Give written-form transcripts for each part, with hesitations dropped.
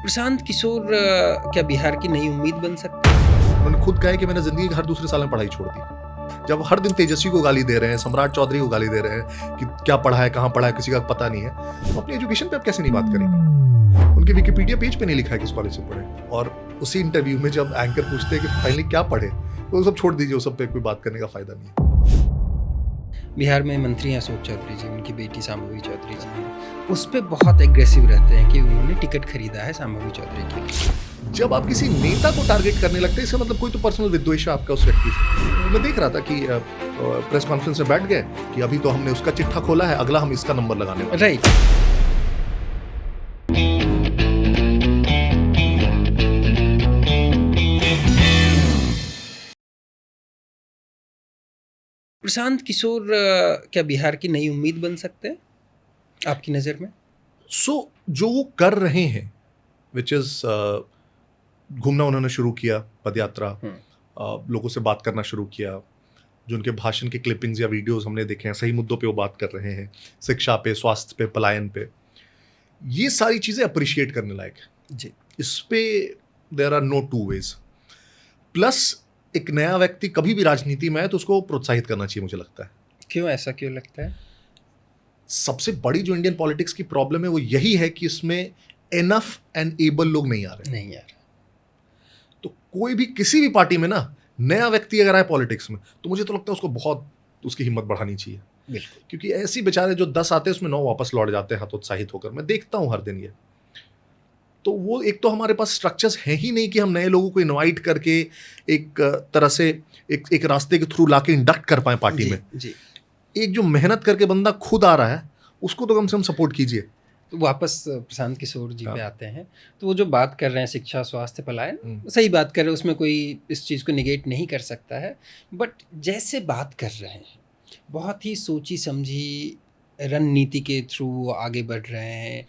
प्रशांत किशोर क्या बिहार की नई उम्मीद बन सकते हैं? उन्होंने खुद कहा है कि मैंने जिंदगी के हर दूसरे साल में पढ़ाई छोड़ दी। जब हर दिन तेजस्वी को गाली दे रहे हैं, सम्राट चौधरी को गाली दे रहे हैं कि क्या पढ़ा है, कहाँ पढ़ा है, किसी का पता नहीं है, तो अपनी एजुकेशन पे आप कैसे नहीं बात करेंगे? उनके विकिपीडिया पेज पे नहीं लिखा है किस कॉलेज से पढ़े। और उसी इंटरव्यू में जब एंकर पूछते हैं कि फाइनली क्या पढ़े, तो वो सब छोड़ दीजिए, उस सब पे कोई बात करने का फायदा नहीं है। बिहार में मंत्री हैं अशोक चौधरी जी, उनकी बेटी शांभवी चौधरी जी हैं, उस पे बहुत एग्रेसिव रहते हैं कि उन्होंने टिकट खरीदा है शांभवी चौधरी के लिए। जब आप किसी नेता को टारगेट करने लगते हैं, इसका मतलब कोई तो पर्सनल विद्वेष है आपका उस व्यक्ति से। मैं देख रहा था कि प्रेस कॉन्फ्रेंस में बैठ गए कि अभी तो हमने उसका चिट्ठा खोला है, अगला हम इसका नंबर लगाने वाले हैं। राइट। प्रशांत किशोर क्या बिहार की नई उम्मीद बन सकते हैं आपकी नज़र में? जो वो कर रहे हैं, विच इज घूमना उन्होंने शुरू किया, पदयात्रा, लोगों से बात करना शुरू किया, जो उनके भाषण के क्लिपिंग्स या वीडियोस हमने देखे हैं, सही मुद्दों पे वो बात कर रहे हैं, शिक्षा पे, स्वास्थ्य पे, पलायन पे, ये सारी चीज़ें अप्रिशिएट करने लायक है जी। इस पे there are no two ways. Plus एक नया व्यक्ति कभी भी राजनीति में आए तो उसको प्रोत्साहित करना चाहिए, मुझे लगता है। क्यों, ऐसा क्यों लगता है? सबसे बड़ी जो इंडियन पॉलिटिक्स की प्रॉब्लम है वो यही है कि इसमें एनफ एंड एबल लोग नहीं आ रहे। नहीं यार, तो कोई भी किसी भी पार्टी में ना नया व्यक्ति अगर आए पॉलिटिक्स में, तो मुझे तो लगता है उसको बहुत उसकी हिम्मत बढ़ानी चाहिए। बिल्कुल। क्योंकि ऐसी बेचारे जो 10 आते हैं उसमें 9 वापस लौट जाते हैं हतोत्साहित होकर। मैं देखता हूँ हर दिन ये। तो वो एक तो हमारे पास स्ट्रक्चर्स हैं ही नहीं कि हम नए लोगों को इनवाइट करके एक तरह से एक रास्ते के थ्रू लाके इंडक्ट कर पाए पार्टी में। जी। एक जो मेहनत करके बंदा खुद आ रहा है उसको तो कम से कम सपोर्ट कीजिए। तो वापस प्रशांत किशोर जी पे हाँ। आते हैं, तो वो जो बात कर रहे हैं शिक्षा, स्वास्थ्य, पलायन, सही बात कर रहे हैं, उसमें कोई इस चीज़ को निगेट नहीं कर सकता है। बट जैसे बात कर रहे हैं, बहुत ही सोची समझी रणनीति के थ्रू आगे बढ़ रहे हैं,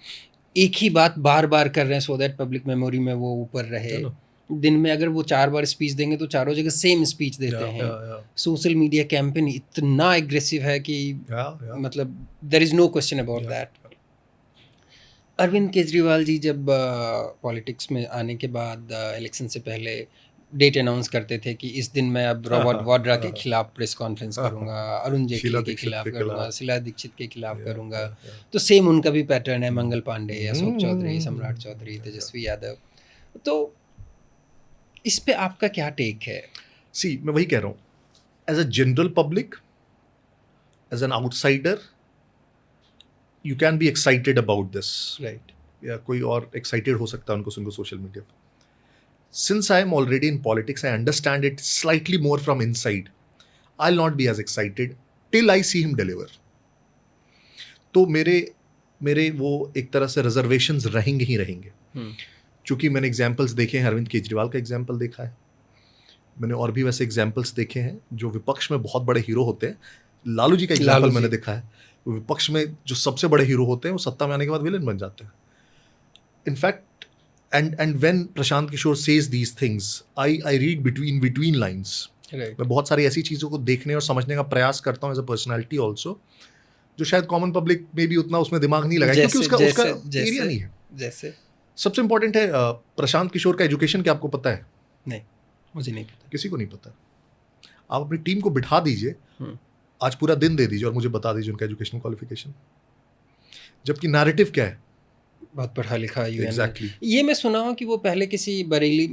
एक ही बात बार बार कर रहे हैं सो दैट पब्लिक मेमोरी में वो ऊपर रहे। दिन में अगर वो 4 बार स्पीच देंगे तो चारों जगह सेम स्पीच देते हैं। सोशल मीडिया कैंपेन इतना एग्रेसिव है कि मतलब there is no question about that. Arvind Kejriwal ji जब पॉलिटिक्स में आने के बाद इलेक्शन से पहले डेट अनाउंस करते थे कि इस दिन मैं अब रॉबर्ट वाड्रा के खिलाफ प्रेस कॉन्फ्रेंस करूंगा, अरुण जेटली के खिलाफ करूंगा, शीला दीक्षित के खिलाफ करूंगा, तो सेम उनका भी पैटर्न है, मंगल पांडे, अशोक चौधरी, सम्राट चौधरी, तेजस्वी यादव। तो इस पे आपका क्या टेक है? मैं वही कह रहा हूँ, as a general public, as an outsider, you can be excited about this, right. या कोई और एक्साइटेड हो सकता है उनको सुनकर सोशल मीडिया पर। Since I am already in politics, I understand it slightly more from inside. I'll not be as excited till I see him deliver. तो मेरे वो एक तरह से रिजर्वेशंस रहेंगे ही रहेंगे। चूंकि मैंने एग्जाम्पल्स देखे हैं, अरविंद केजरीवाल का एग्जाम्पल देखा है, मैंने और भी वैसे एग्जाम्पल्स देखे हैं जो विपक्ष में बहुत बड़े हीरो होते हैं। लालू जी का एग्जाम्पल मैंने देखा है, विपक्ष में जो सबसे बड़े हीरो होते हैं वो सत्ता में आने के बाद विलेन बन जाते हैं। In fact and when Prashant Kishore says these things, I read between lines. Right. मैं बहुत सारी ऐसी चीज़ों को देखने और समझने का प्रयास करता हूँ एज अ पर्सनैलिटी ऑल्सो, जो शायद कॉमन पब्लिक में भी उतना उसमें दिमाग नहीं लगाए, क्योंकि उसका एरिया नहीं है। जैसे सबसे इंपॉर्टेंट है प्रशांत किशोर का एजुकेशन, क्या आपको पता है? नहीं, मुझे नहीं पता, किसी को नहीं पता। आप अपनी टीम को बिठा दीजिए, आज पूरा दिन दे दीजिए और मुझे बता दीजिए उनका एजुकेशनल क्वालिफिकेशन। जबकि नैरेटिव क्या है? बहुत पढ़ा लिखा यूएन। Exactly. ये मैं सुना हूँ कि वो पहले किसी बरेली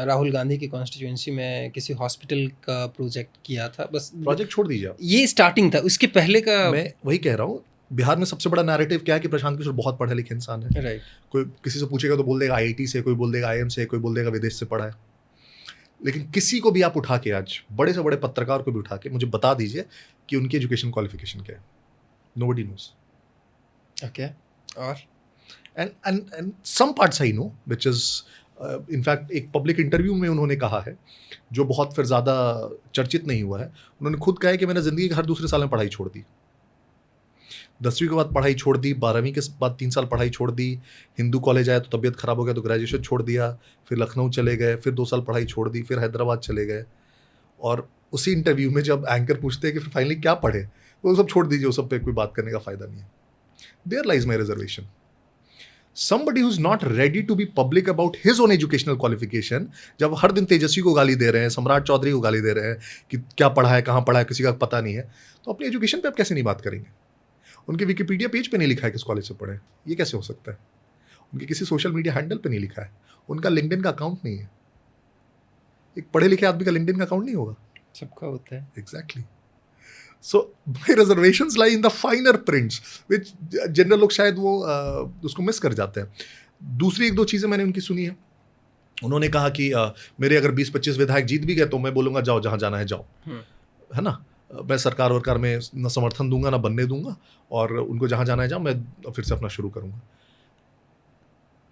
राहुल गांधी की कॉन्स्टिट्यूएंसी में किसी हॉस्पिटल का प्रोजेक्ट किया था, बस प्रोजेक्ट छोड़ दीजिए आप, ये स्टार्टिंग था, उसके पहले का। मैं वही कह रहा हूँ, बिहार में सबसे बड़ा नैरेटिव क्या है कि प्रशांत किशोर बहुत पढ़े लिखे इंसान है। राइट। कोई किसी से पूछेगा तो बोल देगा आईआईटी से, कोई बोल देगा आईएम से, कोई बोल देगा विदेश से पढ़ा है। लेकिन किसी को भी आप उठा के, आज बड़े से बड़े पत्रकार को भी उठा के मुझे बता दीजिए कि उनकी एजुकेशन क्वालिफिकेशन क्या है। Nobody nose. ओके। और and some parts I know, which is in fact एक पब्लिक इंटरव्यू में उन्होंने कहा है, जो बहुत फिर ज़्यादा चर्चित नहीं हुआ है। उन्होंने खुद कहा है कि मैंने ज़िंदगी के हर दूसरे साल में पढ़ाई छोड़ दी। 10वीं के बाद पढ़ाई छोड़ दी, 12वीं के बाद 3 साल पढ़ाई छोड़ दी, हिंदू कॉलेज आया तो तबीयत ख़राब हो गया तो ग्रेजुएशन छोड़ दिया, फिर लखनऊ चले गए, फिर 2 साल पढ़ाई छोड़ दी, फिर हैदराबाद चले गए। और उसी इंटरव्यू में जब एंकर पूछते हैं कि फिर फाइनली क्या पढ़े, तो वो सब छोड़ दीजिए, उस सब पे कोई बात करने का फ़ायदा नहीं है। There lies my reservation. somebody who's not ready to be public about his own educational qualification, जब हर दिन तेजस्वी को गाली दे रहे हैं, सम्राट चौधरी को गाली दे रहे हैं कि क्या पढ़ा है, कहाँ पढ़ा है, किसी का पता नहीं है, तो अपनी एजुकेशन पे आप कैसे नहीं बात करेंगे? उनके विकिपीडिया पेज पे नहीं लिखा है किस कॉलेज से पढ़े, ये कैसे हो सकता है? उनके किसी सोशल मीडिया हैंडल पे नहीं लिखा है, उनका लिंक्डइन का अकाउंट नहीं है। एक पढ़े लिखे आदमी का लिंक्डइन का अकाउंट नहीं होगा, सबका होता है। Exactly. So my reservations lie in the फाइनर prints which general लोग शायद वो उसको मिस कर जाते हैं। दूसरी एक दो चीज़ें मैंने उनकी सुनी है। उन्होंने कहा कि मेरे अगर 20-25 विधायक जीत भी गए तो मैं बोलूँगा जाओ जहाँ जाना है जाओ, है ना, मैं सरकार वरकार में न समर्थन दूंगा ना बनने दूंगा, और उनको जहाँ जाना है जाओ, मैं फिर से अपना शुरू करूँगा।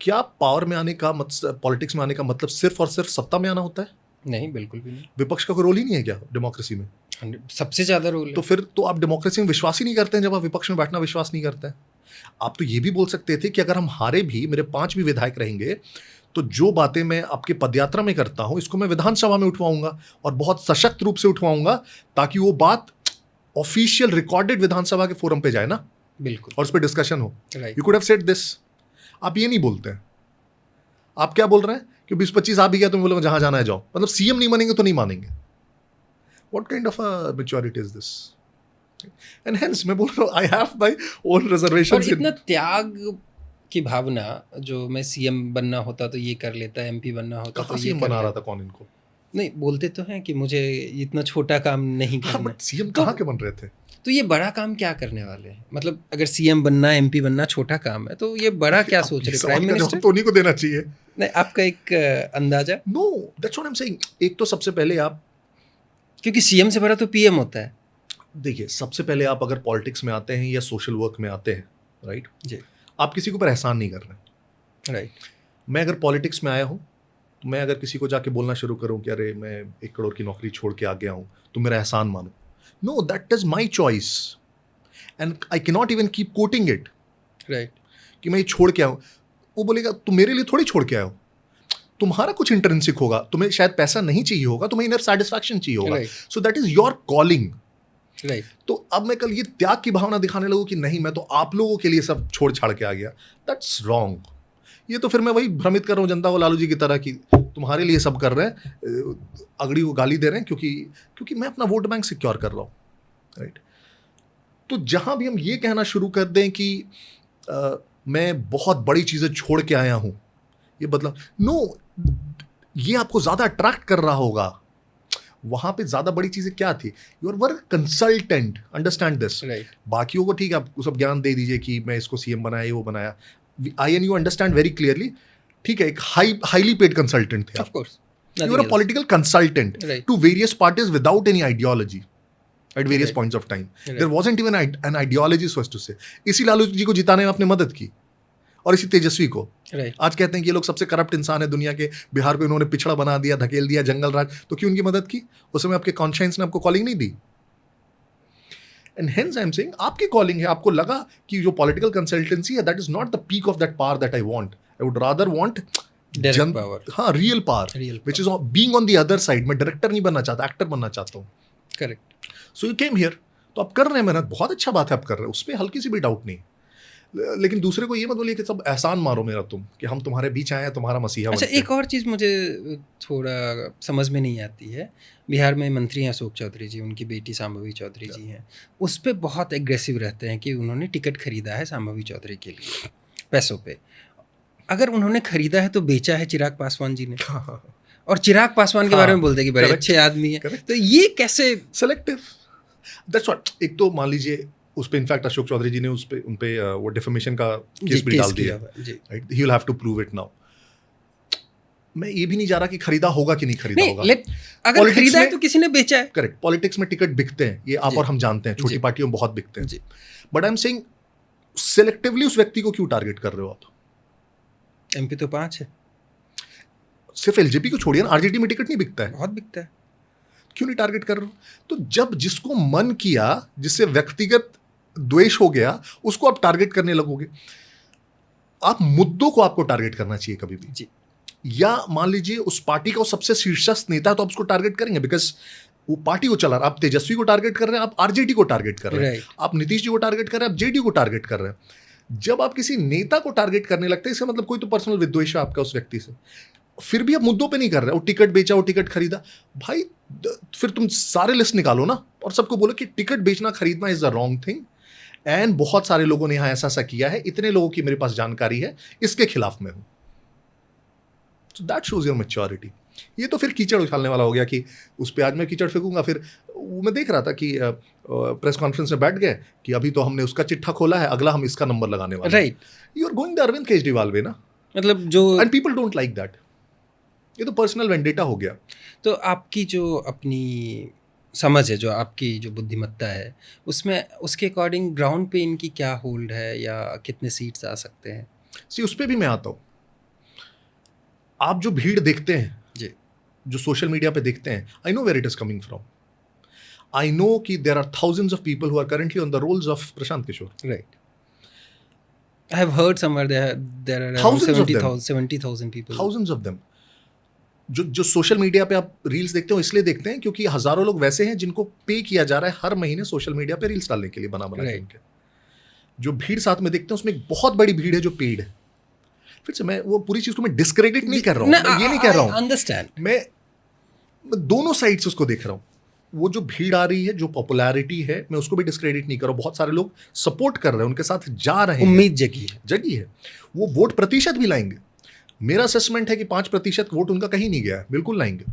क्या पावर में आने का मतलब, पॉलिटिक्स में आने का मतलब सिर्फ और सिर्फ सत्ता में आना होता है? नहीं, बिल्कुल भी नहीं। विपक्ष का कोई रोल ही नहीं है क्या डेमोक्रेसी में? सबसे ज़्यादा रोल है। तो फिर तो आप डेमोक्रेसी में विश्वास ही नहीं करते हैं जब आप विपक्ष में बैठना विश्वास नहीं करते हैं। आप तो ये भी बोल सकते थे कि अगर हम हारे भी, मेरे 5 भी विधायक रहेंगे, तो जो बातें मैं आपके पदयात्रा में करता हूं इसको मैं विधानसभा में उठवाऊंगा और बहुत सशक्त रूप से उठवाऊंगा, ताकि वो बात ऑफिशियल रिकॉर्डेड विधानसभा के फोरम पे जाए ना, बिल्कुल, और उस पर डिस्कशन हो। Right. You could have said this. आप ये नहीं बोलते हैं। आप क्या बोल रहे हैं कि 20-25 आ भी गया तो बोलोगे जहां जाना है जाओ, मतलब सीएम नहीं मानेंगे तो नहीं मानेंगे। What kind of a maturity is this? And hence मैं बोल रहा हूँ, I have my own reservations. और इतना त्याग की भावना, जो मैं सीएम बनना होता तो ये कर लेता, एमपी बनना होता तो ये सीएम कर बना रहा लेता। था कौन इनको? नहीं, बोलते तो हैं कि मुझे इतना छोटा काम नहीं हाँ, करना। बट सीएम तो- कहाँ के बन रहे थे? तो ये बड़ा काम क्या करने वाले हैं? मतलब अगर सीएम बनना, एमपी बनना छोटा काम है, तो ये बड़ा क्या सोच रहे? प्राइम मिनिस्टर तो उन्हीं को देना चाहिए। नहीं, आपका एक अंदाजा? No, that's what I'm saying. एक तो सबसे पहले आप क्योंकि सीएम से बड़ा तो पीएम होता है। देखिए, सबसे पहले आप अगर पॉलिटिक्स में आते हैं या सोशल वर्क में आते हैं, राइट, जी, आप किसी के ऊपर एहसान नहीं कर रहे हैं। राइट। मैं अगर पॉलिटिक्स में आया हूँ, तो मैं अगर किसी को जाके बोलना शुरू करूँ कि अरे मैं 1 करोड़ की नौकरी छोड़ के आ गया हूँ, तो मेरा एहसान मानो। No, that is my choice and I can not even keep quoting it, right. कि मैं ये छोड़ के आऊँ। वो बोलेगा तुम मेरे लिए थोड़ी छोड़ के आए हो, तुम्हारा कुछ इंटरेंसिक होगा, तुम्हें शायद पैसा नहीं चाहिए होगा, तुम्हें इनर सेटिस्फैक्शन चाहिए होगा, so that is your calling, right. तो अब मैं कल ये त्याग की भावना दिखाने लगूँ कि नहीं मैं तो आप लोगों के लिए सब छोड़ छाड़ के आ गया, दैट्स रॉन्ग। ये तो फिर मैं वही भ्रमित कर रहा हूँ जनता को लालू जी की तरह कि तुम्हारे लिए सब कर रहे हैं, अगड़ी को गाली दे रहे हैं क्योंकि मैं अपना वोट बैंक सिक्योर कर रहा हूँ, राइट। तो जहाँ भी हम ये कहना शुरू कर दें कि मैं बहुत बड़ी चीज़ें छोड़ के आया हूँ, ये बदला, नो, ये आपको ज़्यादा अट्रैक्ट कर रहा होगा। वहाँ पे ज़्यादा बड़ी चीज़ें क्या थी? You are work consultant, understand this. बाकियों को ठीक है, आप सब ज्ञान दे दीजिए कि मैं इसको सीएम बनाया, ये वो बनाया, I and you understand very clearly, ठीक है, एक हाईली पेड कंसल्टेंट थे, of course. You are a political consultant to various parties without any ideology at various points of time. There wasn't even an ideology, so as to say. इसी लालू जी को जिताने में आपने मदद की, और इसी तेजस्वी को। आज कहते हैं कि ये लोग सबसे करप्ट इंसान है दुनिया के, बिहार को इन्होंने पिछड़ा बना दिया, धकेल दिया, जंगल राज, तो क्यों उनकी मदद की? उस समय आपके कॉन्शियंस ने आपको कॉलिंग नहीं दी। And hence I am saying, आपकी कॉलिंग है, आपको लगा कि जो पॉलिटिकल कंसल्टेंसी है, that is not the peak of that power that I want. I would rather want power, हाँ, real power, which is being on the other side. मैं director नहीं बनना चाहता, एक्टर बनना चाहता हूँ। Correct. So you came here, तो आप कर रहे हैं मेहनत, बहुत अच्छा बात है आप कर रहे हैं, उस पर हल्की सी भी डाउट नहीं। लेकिन दूसरे को ये मत बोलिए कि सब एहसान मारो मेरा तुम, कि हम तुम्हारे बीच आए हैं, तुम्हारा मसीहा। अच्छा, एक और चीज़ मुझे थोड़ा समझ में नहीं आती है। बिहार में मंत्री हैं अशोक चौधरी जी, उनकी बेटी शांभवी चौधरी जी हैं, उस पर बहुत एग्रेसिव रहते हैं कि उन्होंने टिकट खरीदा है शांभवी चौधरी के लिए पैसों पे। अगर उन्होंने खरीदा है तो बेचा है चिराग पासवान जी ने, और चिराग पासवान के बारे में बोलते हैं कि बड़े अच्छे आदमी हैं, तो ये कैसे सेलेक्टिव? That's what. एक तो मान लीजिए उस पे इनफैक्ट अशोक चौधरी जी ने उन पे वो डिफेमेशन का केस भी डाल दिया, right. He will have to prove it now. मैं ये भी नहीं जा रहा कि खरीदा होगा कि नहीं खरीदा होगा। अगर खरीदा है तो किसी ने बेचा है। करेक्ट। पॉलिटिक्स में टिकट बिकते हैं, ये आप और हम जानते हैं, छोटी पार्टियों में बहुत बिकते हैं। But I am saying, selectively उस व्यक्ति को क्यों टारगेट कर रहे हो आप? एमपी तो 5 है। सिर्फ एलजेपी को छोड़िए ना, आरजेडी में टिकट नहीं बिकता है, बहुत बिकता है। क्यों नहीं टारगेट कर रहे हो? तो जब जिसको मन किया, जिससे व्यक्तिगत द्वेष हो गया, उसको आप टारगेट करने लगोगे। आप मुद्दों को आपको टारगेट करना चाहिए कभी भी जी। या मान लीजिए उस पार्टी का सबसे शीर्षस्थ नेता है तो आप उसको टारगेट करेंगे, बिकॉज वो पार्टी को चला रहा है। आप तेजस्वी को टारगेट कर रहे हैं, आप आरजेडी को टारगेट कर रहे हैं, आप नीतीश जी को टारगेट कर रहे हैं, आप जेडीयू को टारगेट कर रहे हैं। जब आप किसी नेता को टारगेट करने लगते हैं, इसका मतलब कोई तो पर्सनल विद्वेष है आपका उस व्यक्ति से, फिर भी आप मुद्दों पे नहीं कर रहे हो। टिकट बेचा, वो टिकट खरीदा, भाई फिर तुम सारे लिस्ट निकालो ना और सबको बोलो कि टिकट बेचना खरीदना is the wrong thing, and बहुत सारे लोगों ने यहाँ ऐसा ऐसा किया है, इतने लोगों की मेरे पास जानकारी है, इसके खिलाफ मैं हूं। So that shows your maturity. ये तो फिर कीचड़ उछालने वाला हो गया कि उस पर आज मैं कीचड़ फेंकूंगा। फिर वो मैं देख रहा था कि प्रेस कॉन्फ्रेंस में बैठ गए कि अभी तो हमने उसका चिट्ठा खोला है, अगला हम इसका नंबर लगाने वाले। Right, you are going the Arvind Kejriwal way ना, मतलब जो, and people don't like that. ये तो पर्सनल वेंडेटा हो गया। तो आपकी जो अपनी समझ है, जो आपकी जो बुद्धिमत्ता है, उसमें उसके अकॉर्डिंग ग्राउंड पे इनकी क्या होल्ड है या कितने सीट्स आ सकते हैं? सी उस पर भी मैं आता हूँ। आप जो भीड़ देखते हैं जी, जो सोशल मीडिया पे देखते हैं, I know where it is coming from. I know कि there are thousands of people who are currently on the rolls of Prashant Kishor. Right. I have heard somewhere there are Thousands of them. 70,000 people. Thousands of them. जो social media पे आप reels देखते हो इसलिए देखते हैं क्योंकि हजारों लोग वैसे हैं जिनको पे किया जा रहा है हर महीने सोशल मीडिया पे रील्स डालने के लिए, बना के Right. उनके। जो भीड़ साथ में देखते हैं उसमें एक बहुत बड़ी भीड़ है जो पेड है। फिर से मैं वो पूरी चीज को मैं डिस्क्रेडिट नहीं कर रहा हूँ, मैं ये नहीं कह रहा हूँ, अंडरस्टैंड। मैं दोनों साइड से उसको देख रहा हूँ। वो जो भीड़ आ रही है, जो पॉपुलैरिटी है, मैं उसको भी डिस्क्रेडिट नहीं कर रहा हूँ। बहुत सारे लोग सपोर्ट कर रहे हैं, उनके साथ जा रहे हैं, उम्मीद जगी है। वो वोट प्रतिशत भी लाएंगे। मेरा असेसमेंट है कि 5% वोट उनका कहीं नहीं गया है, बिल्कुल लाएंगे,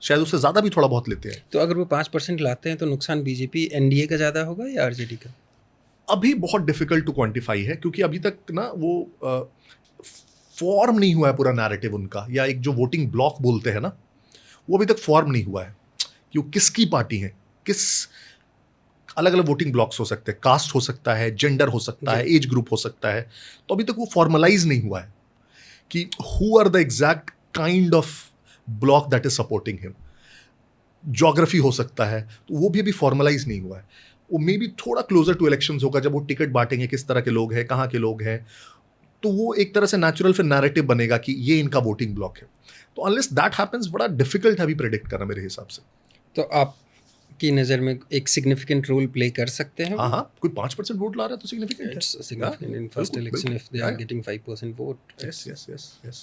शायद उससे ज्यादा भी थोड़ा बहुत लेते हैं। तो अगर वो 5% लाते हैं तो नुकसान बीजेपी एनडीए का ज्यादा होगा या आरजेडी का? अभी बहुत डिफिकल्ट टू क्वांटिफाई है क्योंकि अभी तक ना वो फॉर्म नहीं हुआ है पूरा नैरेटिव उनका, या एक जो वोटिंग ब्लॉक बोलते हैं ना, वो अभी तक फॉर्म नहीं हुआ है कि वो किसकी पार्टी है। किस अलग अलग वोटिंग ब्लॉक्स हो सकते हैं, कास्ट हो सकता है, जेंडर हो सकता है, एज ग्रुप हो सकता है, तो अभी तक वो फॉर्मलाइज नहीं हुआ है कि who are the exact kind of block that is supporting him. Geography हो सकता है, तो वो भी अभी फॉर्मलाइज नहीं हुआ है। वो मे बी थोड़ा क्लोजर टू इलेक्शंस होगा जब वो टिकट बांटेंगे, किस तरह के लोग हैं, कहाँ के लोग हैं, तो वो एक तरह से नेचुरल फिर नैरेटिव बनेगा कि ये इनका वोटिंग ब्लॉक है। तो अनलेस दैट हैपेंस, बड़ा डिफिकल्ट है अभी प्रेडिक्ट करना मेरे हिसाब से। तो आपकी नज़र में एक सिग्निफिकेंट रोल प्ले कर सकते हैं? हाँ, कोई 5% वोट ला रहा है तो सिग्निफिकेंट है। It's significant in first बिल्कुल, election if they are yeah. getting 5% vote. Yes.